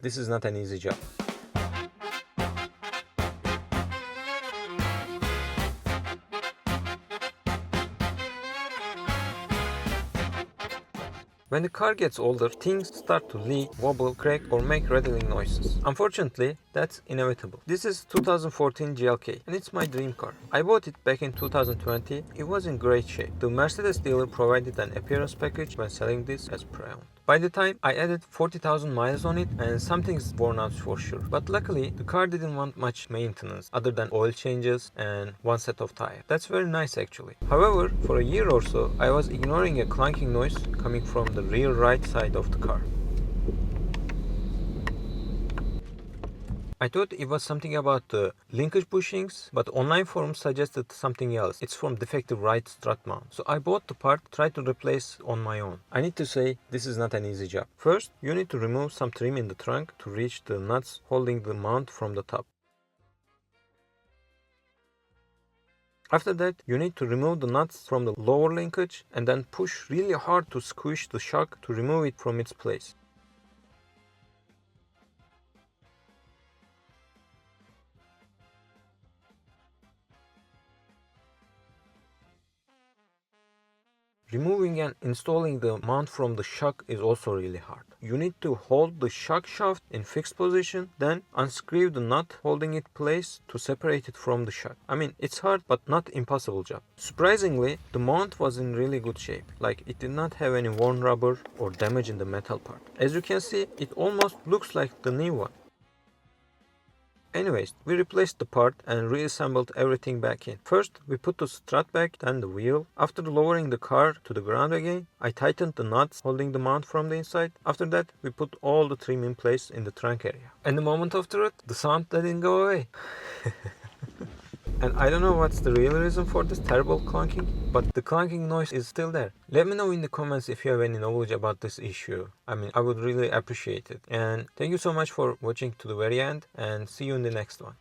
this is not an easy job. When the car gets older, things start to leak, wobble, crack or make rattling noises. Unfortunately, that's inevitable. This is 2014 GLK and it's my dream car. I bought it back in 2020. It was in great shape. The Mercedes dealer provided an appearance package when selling this as pre-owned. By the time I added 40,000 miles on it and something's worn out for sure. But luckily, the car didn't want much maintenance other than oil changes and one set of tires. That's very nice actually. However, for a year or so, I was ignoring a clunking noise coming from the rear right side of the car. I thought it was something about the linkage bushings, but online forums suggested something else. It's from defective right strut mount. So I bought the part, tried to replace on my own. I need to say, this is not an easy job. First, you need to remove some trim in the trunk to reach the nuts holding the mount from the top. After that, you need to remove the nuts from the lower linkage and then push really hard to squish the shock to remove it from its place. Removing and installing the mount from the shock is also really hard. You need to hold the shock shaft in fixed position, then unscrew the nut holding it place to separate it from the shock. I mean, it's hard but not impossible job. Surprisingly, the mount was in really good shape. Like, it did not have any worn rubber or damage in the metal part. As you can see, it almost looks like the new one. Anyways, we replaced the part and reassembled everything back in. First, we put the strut back, then the wheel. After lowering the car to the ground again, I tightened the nuts holding the mount from the inside. After that, we put all the trim in place in the trunk area. And the moment of truth, the sound didn't go away. And I don't know what's the real reason for this terrible clunking, but the clunking noise is still there. Let me know in the comments if you have any knowledge about this issue. I mean, I would really appreciate it. And thank you so much for watching to the very end, and see you in the next one.